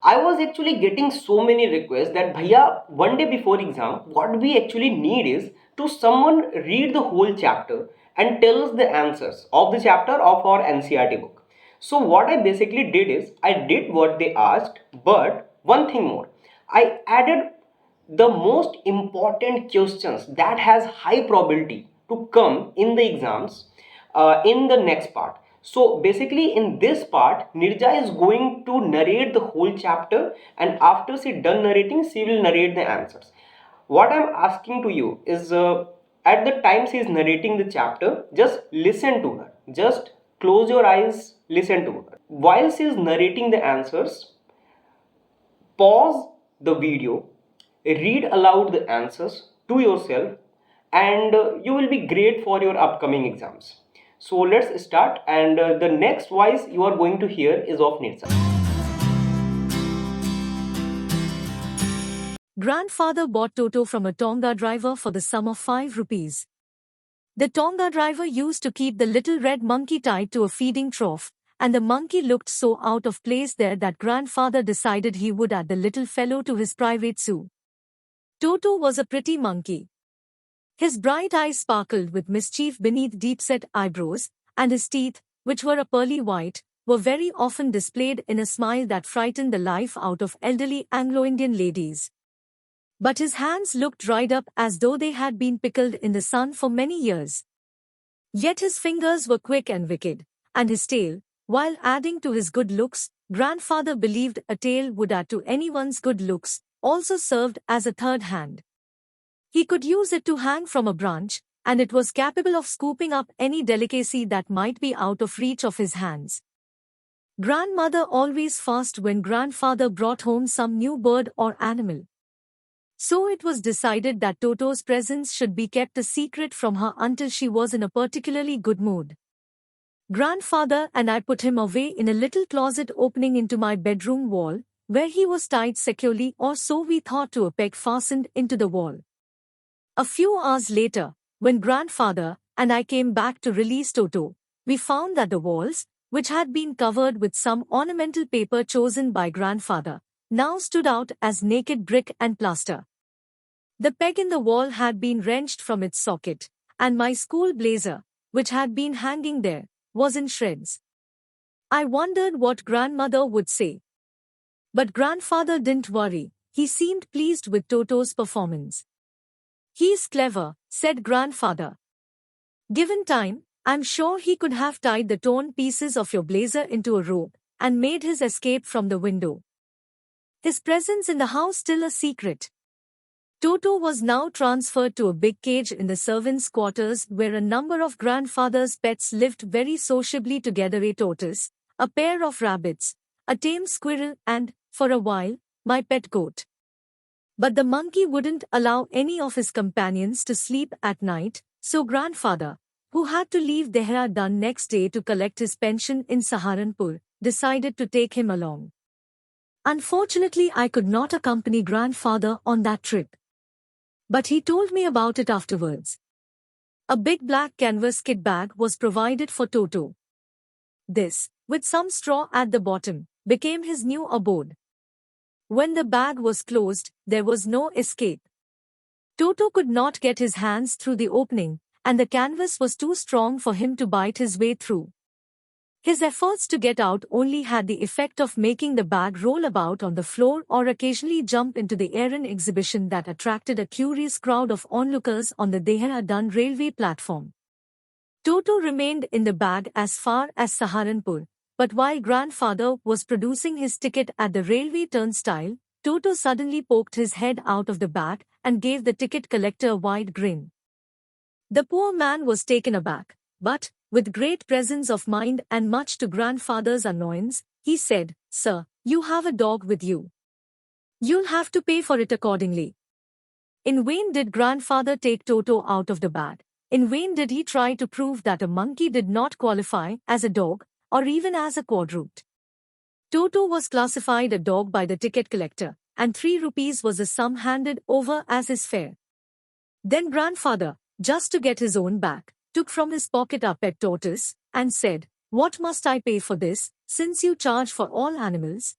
I was actually getting so many requests that bhaiya, one day before exam, what we actually need is to someone read the whole chapter and tell us the answers of the chapter of our NCERT book. So what I basically did is I did what they asked, but one thing more, I added the most important questions that has high probability to come in the exams in the next part. So basically in this part, Nirja is going to narrate the whole chapter, and after she done narrating, she will narrate the answers. What I'm asking to you is at the time she is narrating the chapter, just listen to her. Just close your eyes, listen to her. While she is narrating the answers, pause the video, read aloud the answers to yourself, and you will be great for your upcoming exams. So let's start, and the next voice you are going to hear is of Nirsa. Grandfather bought Toto from a Tonga driver for the sum of 5 rupees. The Tonga driver used to keep the little red monkey tied to a feeding trough, and the monkey looked so out of place there that grandfather decided he would add the little fellow to his private zoo. Toto was a pretty monkey. His bright eyes sparkled with mischief beneath deep-set eyebrows, and his teeth, which were a pearly white, were very often displayed in a smile that frightened the life out of elderly Anglo-Indian ladies. But his hands looked dried up as though they had been pickled in the sun for many years. Yet his fingers were quick and wicked, and his tail, while adding to his good looks, grandfather believed a tail would add to anyone's good looks, also served as a third hand. He could use it to hang from a branch, and it was capable of scooping up any delicacy that might be out of reach of his hands. Grandmother always fussed when grandfather brought home some new bird or animal. So it was decided that Toto's presence should be kept a secret from her until she was in a particularly good mood. Grandfather and I put him away in a little closet opening into my bedroom wall, where he was tied securely, or so we thought, to a peg fastened into the wall. A few hours later, when grandfather and I came back to release Toto, we found that the walls, which had been covered with some ornamental paper chosen by grandfather, now stood out as naked brick and plaster. The peg in the wall had been wrenched from its socket, and my school blazer, which had been hanging there, was in shreds. I wondered what grandmother would say. But grandfather didn't worry. He seemed pleased with Toto's performance. "He's clever," said grandfather. "Given time, I'm sure he could have tied the torn pieces of your blazer into a rope and made his escape from the window. His presence in the house still a secret." Toto was now transferred to a big cage in the servants' quarters, where a number of grandfather's pets lived very sociably together: a tortoise, a pair of rabbits, a tame squirrel, and, for a while, my pet goat. But the monkey wouldn't allow any of his companions to sleep at night, so grandfather, who had to leave Dehradun next day to collect his pension in Saharanpur, decided to take him along. Unfortunately, I could not accompany grandfather on that trip. But he told me about it afterwards. A big black canvas kit bag was provided for Toto. This, with some straw at the bottom, became his new abode. When the bag was closed, there was no escape. Toto could not get his hands through the opening, and the canvas was too strong for him to bite his way through. His efforts to get out only had the effect of making the bag roll about on the floor or occasionally jump into the air, an exhibition that attracted a curious crowd of onlookers on the Dehradun railway platform. Toto remained in the bag as far as Saharanpur, but while grandfather was producing his ticket at the railway turnstile, Toto suddenly poked his head out of the bag and gave the ticket collector a wide grin. The poor man was taken aback, but, with great presence of mind and much to grandfather's annoyance, he said, "Sir, you have a dog with you. You'll have to pay for it accordingly." In vain did grandfather take Toto out of the bag. In vain did he try to prove that a monkey did not qualify as a dog, or even as a quadruped. Toto was classified a dog by the ticket collector, and 3 rupees was the sum handed over as his fare. Then grandfather, just to get his own back, took from his pocket a pet tortoise, and said, "What must I pay for this, since you charge for all animals?"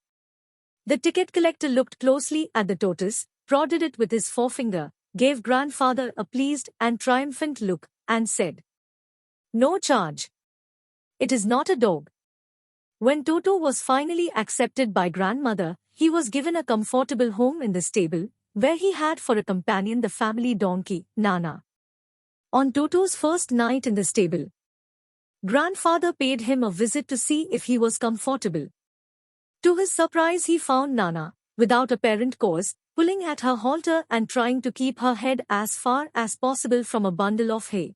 The ticket collector looked closely at the tortoise, prodded it with his forefinger, gave grandfather a pleased and triumphant look, and said, "No charge. It is not a dog." When Toto was finally accepted by grandmother, he was given a comfortable home in the stable, where he had for a companion the family donkey, Nana. On Toto's first night in the stable, grandfather paid him a visit to see if he was comfortable. To his surprise, he found Nana, without apparent cause, pulling at her halter and trying to keep her head as far as possible from a bundle of hay.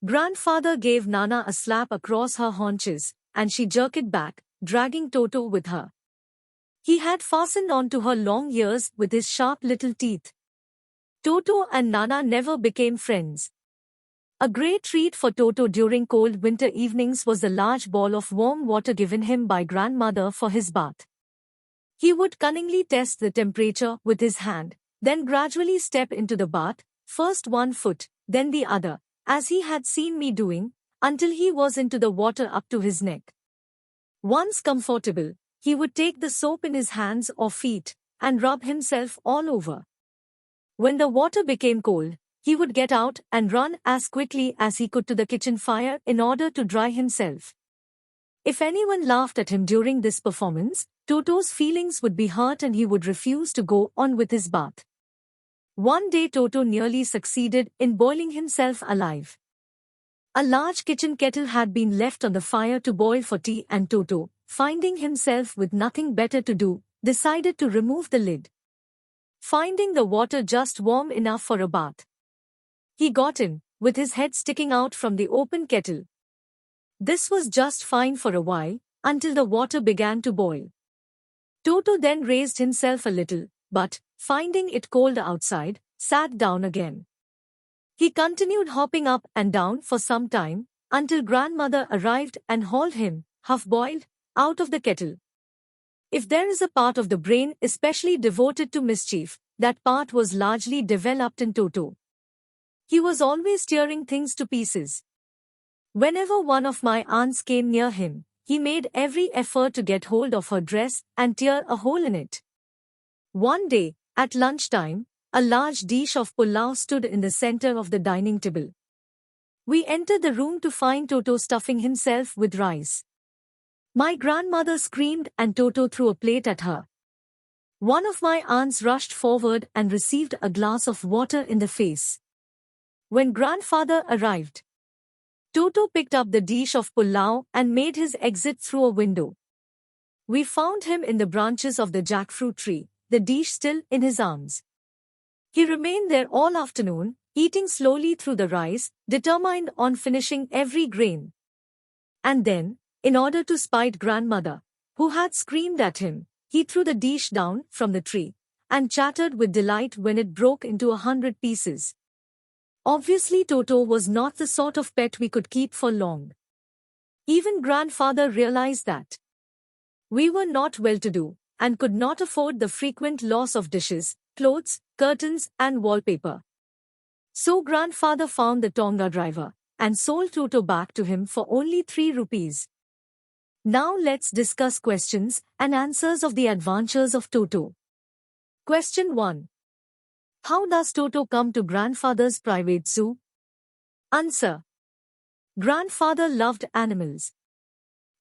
Grandfather gave Nana a slap across her haunches, and she jerked back, dragging Toto with her. He had fastened onto her long ears with his sharp little teeth. Toto and Nana never became friends. A great treat for Toto during cold winter evenings was the large ball of warm water given him by grandmother for his bath. He would cunningly test the temperature with his hand, then gradually step into the bath, first one foot, then the other, as he had seen me doing, until he was into the water up to his neck. Once comfortable, he would take the soap in his hands or feet and rub himself all over. When the water became cold, he would get out and run as quickly as he could to the kitchen fire in order to dry himself. If anyone laughed at him during this performance, Toto's feelings would be hurt and he would refuse to go on with his bath. One day Toto nearly succeeded in boiling himself alive. A large kitchen kettle had been left on the fire to boil for tea, and Toto, finding himself with nothing better to do, decided to remove the lid. Finding the water just warm enough for a bath, he got in, with his head sticking out from the open kettle. This was just fine for a while, until the water began to boil. Toto then raised himself a little, but, finding it cold outside, sat down again. He continued hopping up and down for some time, until grandmother arrived and hauled him, half-boiled, out of the kettle. If there is a part of the brain especially devoted to mischief, that part was largely developed in Toto. He was always tearing things to pieces. Whenever one of my aunts came near him, he made every effort to get hold of her dress and tear a hole in it. One day, at lunchtime, a large dish of pulao stood in the center of the dining table. We entered the room to find Toto stuffing himself with rice. My grandmother screamed and Toto threw a plate at her. One of my aunts rushed forward and received a glass of water in the face. When grandfather arrived, Toto picked up the dish of pulao and made his exit through a window. We found him in the branches of the jackfruit tree, the dish still in his arms. He remained there all afternoon, eating slowly through the rice, determined on finishing every grain. And then, in order to spite grandmother, who had screamed at him, he threw the dish down from the tree, and chattered with delight when it broke into 100 pieces. Obviously Toto was not the sort of pet we could keep for long. Even grandfather realized that we were not well-to-do, and could not afford the frequent loss of dishes, clothes, curtains, and wallpaper. So grandfather found the Tonga driver, and sold Toto back to him for only 3 rupees. Now let's discuss questions and answers of the adventures of Toto. Question 1. How does Toto come to grandfather's private zoo? Answer. Grandfather loved animals.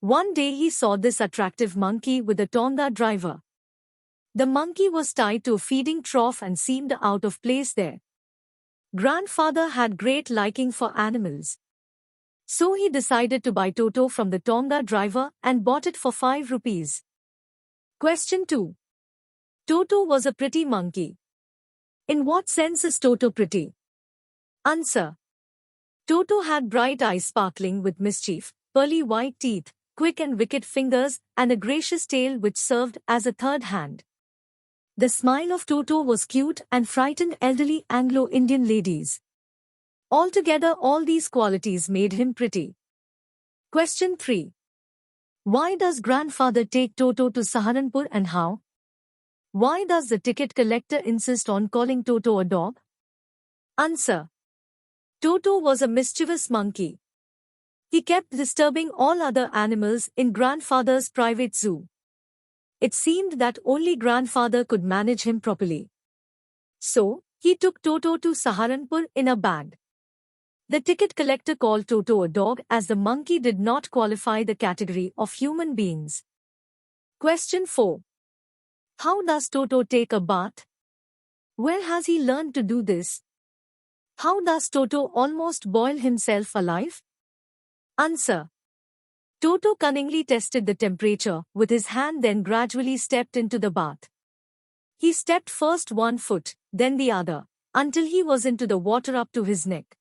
One day he saw this attractive monkey with a Tonga driver. The monkey was tied to a feeding trough and seemed out of place there. Grandfather had great liking for animals. So he decided to buy Toto from the Tonga driver and bought it for 5 rupees. Question 2. Toto was a pretty monkey. In what sense is Toto pretty? Answer. Toto had bright eyes sparkling with mischief, pearly white teeth, quick and wicked fingers, and a gracious tail which served as a third hand. The smile of Toto was cute and frightened elderly Anglo-Indian ladies. Altogether all these qualities made him pretty. Question 3. Why does grandfather take Toto to Saharanpur and how? Why does the ticket collector insist on calling Toto a dog? Answer. Toto was a mischievous monkey. He kept disturbing all other animals in grandfather's private zoo. it seemed that only grandfather could manage him properly. So, he took Toto to Saharanpur in a bag. The ticket collector called Toto a dog as the monkey did not qualify the category of human beings. Question 4. How does Toto take a bath? Where has he learned to do this? How does Toto almost boil himself alive? Answer. Toto cunningly tested the temperature with his hand, then gradually stepped into the bath. He stepped first one foot, then the other, until he was into the water up to his neck.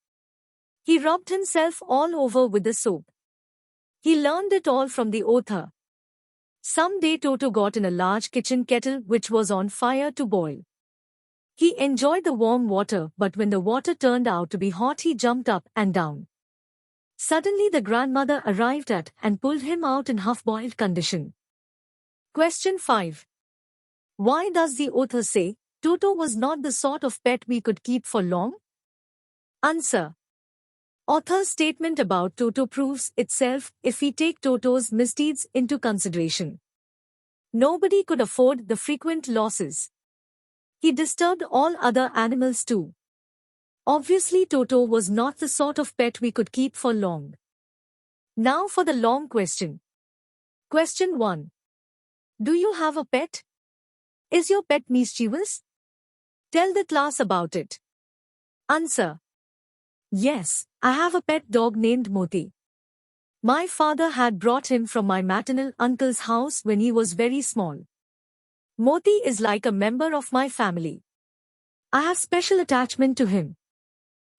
He rubbed himself all over with the soap. He learned it all from the author. Someday Toto got in a large kitchen kettle which was on fire to boil. He enjoyed the warm water, but when the water turned out to be hot, he jumped up and down. Suddenly the grandmother arrived and pulled him out in half-boiled condition. Question 5. Why does the author say Toto was not the sort of pet we could keep for long? Answer. Author's statement about Toto proves itself if we take Toto's misdeeds into consideration. Nobody could afford the frequent losses. He disturbed all other animals too. Obviously, Toto was not the sort of pet we could keep for long. Now for the long question. Question 1. Do you have a pet? Is your pet mischievous? Tell the class about it. Answer. Yes, I have a pet dog named Moti. My father had brought him from my maternal uncle's house when he was very small. Moti is like a member of my family. I have special attachment to him.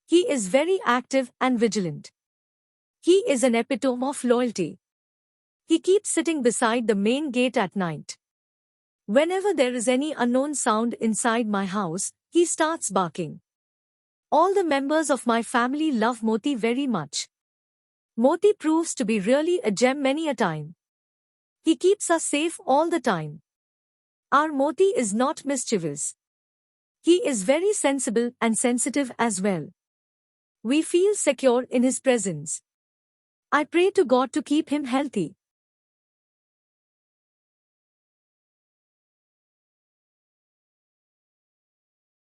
He is very active and vigilant. He is an epitome of loyalty. He keeps sitting beside the main gate at night. Whenever there is any unknown sound inside my house, he starts barking. All the members of my family love Moti very much. Moti proves to be really a gem many a time. He keeps us safe all the time. Our Moti is not mischievous. He is very sensible and sensitive as well. We feel secure in his presence. I pray to God to keep him healthy.